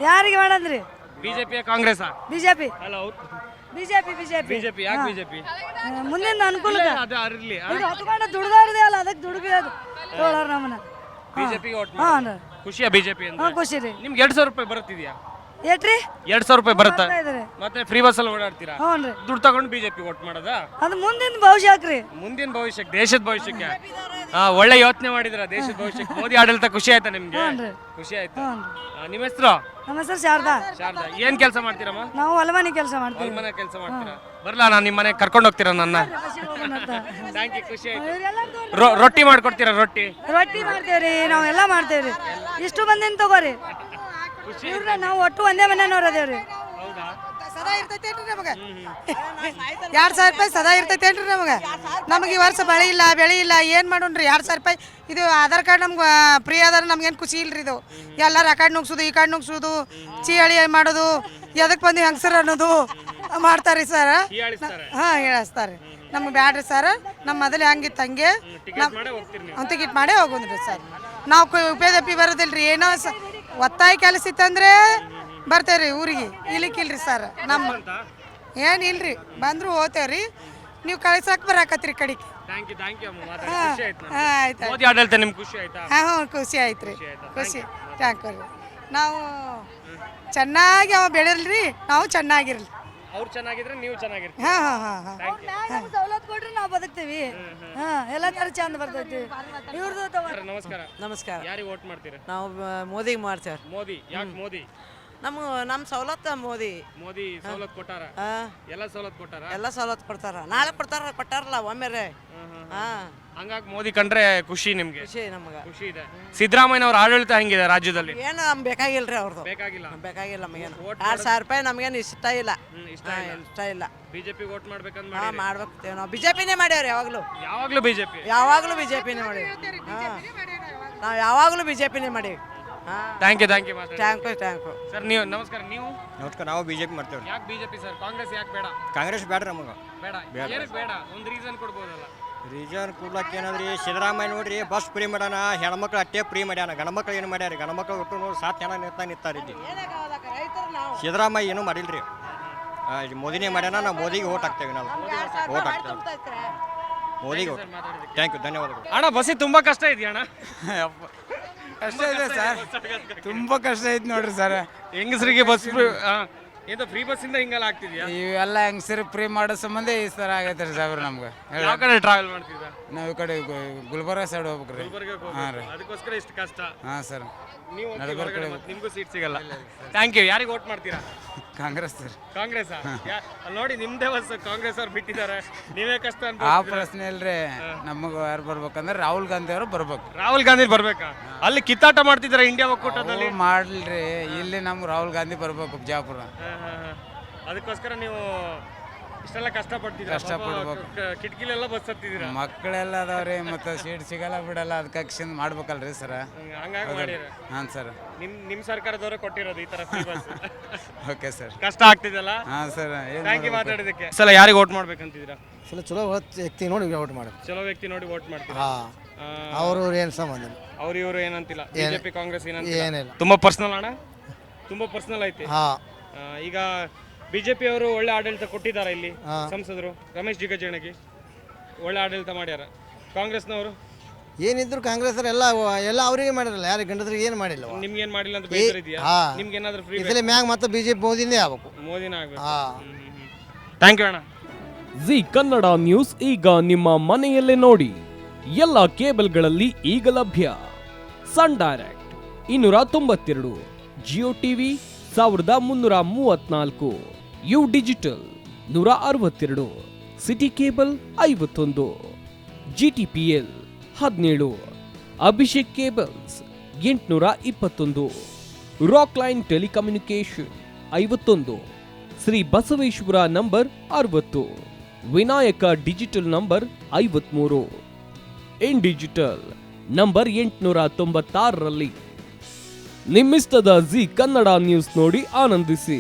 ಯಾರಿಗೆ ಮಾಡಂದ್ರಿ? BJP Congress BJP ಅಲ್ಲ BJP BJP BJP ಯಾಕೆ ಬಿಜೆಪಿ ಮುಂದಿನ ಅನುಕೂಲಕ್ಕೆ ಅದು ಅರ್ಲಿ ಇದು ಹತ್ಕೊಂಡ ದುಡ್ದಾರದೇ ಅಲ್ಲ, ಅದಕ್ಕೆ ದುಡ್ಬೇಕು ತೋಳಾರ ನಮ್ಮನ್ನ. ಬಿಜೆಪಿ ಓಟ್ ಹಾಂ ಖುಷಿಯಾ ಬಿಜೆಪಿ ಅಂತ? ಹಾಂ ಖುಷಿ ರೀ. ನಿಮ್ಗೆ 2,000 ರೂಪಾಯಿ ಬರುತ್ತಿದ್ಯಾ? ಏಟ್ರಿ 2,000 ರೂಪಾಯಿ ಬರುತ್ತಾ? ಇದ್ರಿ ಮತ್ತೆ ಫ್ರೀ ಬಸ್ ಅಲ್ಲಿ ಓಡಾಡ್ತೀರಾ? ಹ್ಞೂ ರೀ. ದುಡ್ಡು ತಗೊಂಡು ಬಿಜೆಪಿ ಓಟ್ ಮಾಡೋದಾ? ಅದು ಮುಂದಿನ ಭವಿಷ್ಯಕ್ಕೆ ರೀ. ಮುಂದಿನ ಭವಿಷ್ಯಕ್ಕೆ, ದೇಶದ ಭವಿಷ್ಯಕ್ಕೆ ಒಳ್ಳೆ ಯೋಚನೆ ಮಾಡಿದ್ರ. ದೇಶದ ಭವಿಷ್ಯಕ್ಕೆ ಮೋದಿ ಆಡಳಿತ ಖುಷಿ ಆಯ್ತಾ ನಿಮ್ಗೆ? ಹ್ಞೂ ಖುಷಿ ಆಯ್ತು. ಹ್ಞೂ ನಿಮ್ಮ ಹೆಸರು? ನಮ್ಮ ಹೆಸರು ಶಾರದಾ. ಶಾರದಾ. ಏನ್ ಕೆಲಸ ಮಾಡ್ತೀರಮ್ಮ? ನಾವು ಹೊಲಮನೆ ಕೆಲಸ ಮಾಡ್ತೀವಿ. ಮನೆ ಕೆಲಸ ಮಾಡ್ತೀರಾ? ಬರ್ಲಾ ನಾನು ನಿಮ್ಮ ಮನೆಗೆ ಕರ್ಕೊಂಡು ಹೋಗ್ತೀರಾ ನನ್ನ? ಥ್ಯಾಂಕ್ ಯು, ಖುಷಿ ಆಯ್ತು. ರೊಟ್ಟಿ ಮಾಡ್ಕೊಡ್ತೀರಾ? ರೊಟ್ಟಿ ಮಾಡ್ತೇವ್ರಿ, ನಾವೆಲ್ಲ ಮಾಡ್ತೇವ್ರಿ. ಇಷ್ಟು ಮಂದಿನ ತಗೋರಿ. ಇವ್ರ ನಾವು ಒಟ್ಟು ಒಂದೇ ಮನೆಯವ್ರು ಅದೇವ್ರಿ. ಸದಾ ಇರ್ತೈತೇನ್ರಿ ನಮಗೆ? 2,000 ರೂಪಾಯಿ ಸದಾ ಇರ್ತೈತೇನ್ರಿ ನಮಗೆ? ನಮಗೆ ಈ ವರ್ಷ ಬೆಳೆ ಇಲ್ಲ ಏನು ಮಾಡೋಣ್ರಿ? 2,000 ರೂಪಾಯಿ ಇದು ಆಧಾರ್ ಕಾರ್ಡ್ ನಮ್ಗೆ ಫ್ರೀ ಆದ್ರೆ ನಮ್ಗೇನು ಖುಷಿ ಇಲ್ರಿ. ಇದು ಎಲ್ಲರೂ ಆ ಕಾರ್ಡ್ ನುಗ್ಸೋದು, ಈ ಕಾರ್ಡ್ ನುಗ್ಸೋದು, ಚೀಳಿ ಮಾಡೋದು, ಎದಕ್ಕೆ ಬಂದು ಹೆಂಗಸರು ಅನ್ನೋದು ಮಾಡ್ತಾರೆ ಸರ್. ಹಾಂ ಹೇಳಿಸ್ತಾರೆ. ನಮ್ಗೆ ಬ್ಯಾಡ್ರಿ ಸರ್. ನಮ್ಮ ಮೊದಲು ಹೆಂಗಿತ್ತು ಹಂಗೆ ಟಿಕೆಟ್ ಮಾಡೇ ಹೋಗೋದ್ರಿ ಸರ್. ನಾವು ಉಪೇದಪ್ಪಿ ಬರೋದಿಲ್ರಿ. ಏನೋ ಒತ್ತಾಯ ಕೆಲಸ ಇತ್ತಂದ್ರೆ ಬರ್ತೇವ್ರಿ ಊರಿಗೆ. ಇಲ್ಲಿಕ್ಕಿಲ್ರಿ ಸರ್. ನಮ್ಮ ಏನಿಲ್ರಿ, ಬಂದ್ರು ಹೋಗ್ತೇವ್ರಿ. ನೀವು ಕಳ್ಸಕ್ಕೆ ಬರಾಕತ್ರಿ ಕಡೆಗೆ. ಆಯ್ತು. ಮೋದಿ ಆಡಳಿತ ನಿಮ್ಗೆ ಖುಷಿ ಆಯ್ತಾ? ಹ್ಞೂ ಖುಷಿ ಆಯ್ತು ರೀ. ಖುಷಿ ಥ್ಯಾಂಕ್ ಯು ರೀ. ನಾವು ಚೆನ್ನಾಗಿ ಅವ ಬೆಳಿರ್ಲಿ, ನಾವು ಚೆನ್ನಾಗಿರ್ಲಿ. ಅವ್ರು ಚೆನ್ನಾಗಿದ್ರೆ ನೀವು ಚೆನ್ನಾಗಿರ್ತೀವಿ. ಹಾಂ ಹಾಂ ಹಾಂ ಹಾಂ ಸವಲತ್ತು ಕೊಟ್ರೆ ನಾವು ಬದುಕ್ತೀವಿ. ಎಲ್ಲ ತರ ಚಂದ ಬರ್ತೈತಿ. ಇವ್ರದ್ದು ತಗೋ. ನಮಸ್ಕಾರ. ನಮಸ್ಕಾರ. ಯಾರಿಗೆ ವೋಟ್ ಮಾಡ್ತೀರಾ? ನಾವು ಮೋದಿಗೆ ಮಾಡ್ತೇವ್ರಿ. ಮೋದಿ. ಯಾಕೆ ಮೋದಿ? ನಮ್ಮ ಸವಲತ್ತು ಮೋದಿ. ಮೋದಿ ಸವಲತ್ತು ಕೊಟ್ಟಾರ? ಎಲ್ಲ ಸವಲತ್ತು ಕೊಟ್ಟಾರ? ಎಲ್ಲ ಸವಲತ್ತು ಕೊಡ್ತಾರ. ನಾಳೆ ಕೊಟ್ಟಾರಲ್ಲ ಒಮ್ಮೆರೆ. ಹಂಗಾಗಿ ಮೋದಿ ಕಂಡ್ರೆ ಖುಷಿ ನಿಮ್ಗೆ? ಖುಷಿ ನಮ್ಗೆ. ಖುಷಿ ಇದೆ. ಸಿದ್ದರಾಮಯ್ಯನವ್ರ ಆಡಳಿತ ಹೆಂಗಿದೆ ರಾಜ್ಯದಲ್ಲಿ? ಏನು ನಮ್ಗೆ ಬೇಕಾಗಿಲ್ರಿ ಅವ್ರದ್ದು. ಬೇಕಾಗಿಲ್ಲ ನಮಗೇನು 2,000 ರೂಪಾಯಿ ನಮಗೇನು ಇಷ್ಟ ಇಲ್ಲ. ಇಷ್ಟ ಇಲ್ಲ. ಬಿಜೆಪಿ ವೋಟ್ ಮಾಡ್ಬೇಕಂತ ಮಾಡ್ಬೇಕು. ನಾವು ಬಿಜೆಪಿನೇ ಮಾಡ್ಯಾವ್ರಿ ಯಾವಾಗಲೂ. ಯಾವಾಗ್ಲೂ ಬಿಜೆಪಿನೇ ಮಾಡೀವಿ. ನಾವು ಯಾವಾಗಲೂ ಬಿಜೆಪಿನೇ ಮಾಡೀವಿ. Thank you. Thank you sir. ನೀವು ನಮಸ್ಕಾರ. ನೀವು? ನಮಸ್ಕಾರ. ನಾವು ಬಿಜೆಪಿ ಮಾಡ್ತೇವೆ. ಯಾಕೆ ಬಿಜೆಪಿ ಸರ್? ಕಾಂಗ್ರೆಸ್ ಯಾಕೆ ಬೇಡ? ಕಾಂಗ್ರೆಸ್ ಬೇಡ್ರಿ ನಮಗೆ. ಬೇಡ. ಏನಕ್ಕೆ ಬೇಡ? ಒಂದು ರೀಸನ್ ಕೊಡ್ಬೋದಲ್ಲ? ರೀಸನ್ ಕೊಡ್ಲಕ್ಕೆ ಏನಂದ್ರಿ, ಸಿದ್ದರಾಮಯ್ಯ ನೋಡ್ರಿ ಬಸ್ ಫ್ರೀ ಮಾಡ್ಯಾನ, ಹೆಣ್ಮಕ್ಳು ಅಟ್ಟೆ ಫ್ರೀ ಮಾಡ್ಯಾನ. ಗಣಮಕ್ಳು ಏನು ಮಾಡ್ಯಾರ? ಗಣಮಕ್ಳು ಒಟ್ಟು ನೋಡಿ 7 ಜನ ನಿಂತಾರ ಇಲ್ಲಿ. ಸಿದ್ದರಾಮಯ್ಯ ಏನೂ ಮಾಡಿಲ್ರಿ. ಮೋದಿನೇ ಮಾಡ್ಯಾನ. ನಾವು ಮೋದಿಗೆ ಓಟ್ ಹಾಕ್ತೇವೆ. ನಾವು ಓಟ್ ಹಾಕ್ತೇವೆ ಮೋದಿಗೆ. ಥ್ಯಾಂಕ್ ಯು, ಧನ್ಯವಾದಗಳು. ಅಣ್ಣ ಬಸ್ಸಿ ತುಂಬಾ ಕಷ್ಟ ಇದೆಯಾ ಅಣ್ಣ? ಕಷ್ಟ ಇದೆ ಸರ್, ತುಂಬಾ ಕಷ್ಟ ಐತಿ ನೋಡ್ರಿ ಸರ್. ಹೆಂಗಸರಿಗೆ ಬಸ್ ಫ್ರೀ ಬಸ್ ಇಂದ ಹಿಂಗೆಲ್ಲ ಆಗ್ತಿದ್ಯಾ? ಇವೆಲ್ಲ ಹೆಂಗಸರು ಫ್ರೀ ಮಾಡೋ ಸಂಬಂಧ ಈ ಥರ ಆಗೈತೆ ರೀ ಸಾಬ್ರ. ನಮ್ಗೆ ಯಾವ ಕಡೆ ಟ್ರಾವೆಲ್ ಮಾಡ್ತಿದ್ರಾ? ನಾವು ಈ ಕಡೆ ಗುಲ್ಬರ್ಗ ಸೈಡ್ ಹೋಗ್ಬೇಕ್ರಿ. ಹಾಂ ರೀ. ಅದಕ್ಕೋಸ್ಕರ ಇಷ್ಟು ಕಷ್ಟ. ಹಾಂ ಸರ್. ನೀವು ನಿಮ್ಗೂ ಸೀಟ್ ಸಿಗಲ್ಲ. Thank you. ಯಾರಿಗೆ ವೋಟ್ ಮಾಡ್ತೀರಾ? ಕಾಂಗ್ರೆಸ್ ಸರ್. ಕಾಂಗ್ರೆಸ್ ನೋಡಿ, ನಿಮ್ದೇ ಬಸ್ ಕಾಂಗ್ರೆಸ್ ಅವ್ರು ಬಿಟ್ಟಿದ್ದಾರೆ, ನೀವೇ ಕಷ್ಟ ಅಂತ. ಆ ಪ್ರಶ್ನೆ ಇಲ್ರಿ. ನಮಗೆ ಯಾರು ಬರ್ಬೇಕಂದ್ರೆ ರಾಹುಲ್ ಗಾಂಧಿ ಅವರು ಬರ್ಬೇಕು. ರಾಹುಲ್ ಗಾಂಧಿ ಬರ್ಬೇಕಾ? ಅಲ್ಲಿ ಕಿತ್ತಾಟ ಮಾಡ್ತಿದ್ದಾರೆ ಇಂಡಿಯಾ ಒಕ್ಕೂಟದಲ್ಲಿ. ಮಾಡ್ಲ್ರಿ, ಇಲ್ಲಿ ನಮ್ಗೆ ರಾಹುಲ್ ಗಾಂಧಿ ಬರ್ಬೇಕು ಬಿಜಾಪುರ. ಅದಕ್ಕೋಸ್ಕರ ನೀವು ಇಷ್ಟೆಲ್ಲ ಕಷ್ಟಪಡ್ಬೇಕು. ಕಿಟಕಿಲೆಲ್ಲ ಬಸ್ ಹತ್ತಿದ್ದೀರಾ? ಮಕ್ಕಳೆಲ್ಲ ಅದಾವ್ರಿ, ಮತ್ತೆ ಸೀಟ್ ಸಿಗಲ್ಲ ಬಿಡಲ್ಲ. ಅದಕ್ಕೆ ಅಕ್ಷನ್ ಮಾಡ್ಬೇಕಲ್ರಿ ಸರ್. ಹಂಗಾಗಿ ಮಾಡಿರ? ಹಾಂ ಸರ್. ನಿಮ್ ಸರ್ಕಾರದವರೇ ಕೊಟ್ಟಿರೋದು ಈ ತರ ಫ್ರೀ ಬಸ್. Okay sir. ಕಷ್ಟ ಆಗ್ತಿದಲ್ಲ? ಹಾಂ ಸರ್. ಥ್ಯಾಂಕ್ ಯು ಮಾತಾಡೋದಕ್ಕೆ. ಸಲ ಯಾರಿಗೆ ವೋಟ್ ಮಾಡ್ಬೇಕಂತಿದ್ದೀರಾ? ಚಲೋ ವ್ಯಕ್ತಿ ನೋಡಿ ವೋಟ್ ಮಾಡಿ. ಚಲೋ ವ್ಯಕ್ತಿ ನೋಡಿ ವೋಟ್ ಮಾಡ್ತೀರಾ? ಅವರು ಏನು ಸಂಬಂಧ? ಇವರು ಏನಂತಿಲ್ಲ. ಬಿಜೆಪಿ ಕಾಂಗ್ರೆಸ್ ಏನಿಲ್ಲ. ತುಂಬಾ ಪರ್ಸನಲ್ ಅಣ್ಣ, ತುಂಬಾ ಪರ್ಸನಲ್ ಐತಿ. ಈಗ ಬಿಜೆಪಿ ಅವರು ಒಳ್ಳೆ ಆಡಳಿತ ಕೊಟ್ಟಿದ್ದಾರೆ. ಇಲ್ಲಿ ಸಂಸದರು ರಮೇಶ್ ಜಿಗಜಿಣಗಿ ಒಳ್ಳೆ ಆಡಳಿತ ಮಾಡ್ಯಾರ. ಕಾಂಗ್ರೆಸ್ನವರು ಏನಿದ್ರು ಕಾಂಗ್ರೆಸ್ ಎಲ್ಲ ಅವರಿಗೆ ಮಾಡಿರಲ್ಲ, ಯಾರು ಗಂಡಸ್ರಿಗೆ ಏನು ಮಾಡಿಲ್ಲ. ನಿಮ್ಗೆ ಏನ್ ಮಾಡಿಲ್ಲ ಅಂತ ಬೇಸರ ಇದೆಯಾ? ನಿಮ್ಗೆ ಏನಾದ್ರು ಫ್ರೀ ಇದರಲ್ಲಿ ಮ್ಯಾಗ ಮತ್ತೆ ಬಿಜೆಪಿ ಮೋದಿನೇ ಆಗ್ಬೇಕು. ಮೋದಿನ ಆಗ್ಬೇಕು. ಥ್ಯಾಂಕ್ ಯು ಅಣ್ಣ. ಜಿ ಕನ್ನಡ ನ್ಯೂಸ್ ಈಗ ನಿಮ್ಮ ಮನೆಯಲ್ಲೇ ನೋಡಿ. ಎಲ್ಲ ಕೇಬಲ್ಗಳಲ್ಲಿ ಈಗ ಲಭ್ಯ. Sun Direct 292, Jio TV 1334, U digital 162, city cable 51, GTPL 17, Abhishek cables 821, rock line telecommunication 51, Shri Basaveshwara number 60, Vinayaka digital number 53, in digital number 896ರಲ್ಲಿ. ನಿಮ್ಮಿಸ್ತದ ಜಿ ಕನ್ನಡ ನ್ಯೂಸ್ ನೋಡಿ ಆನಂದಿಸಿ.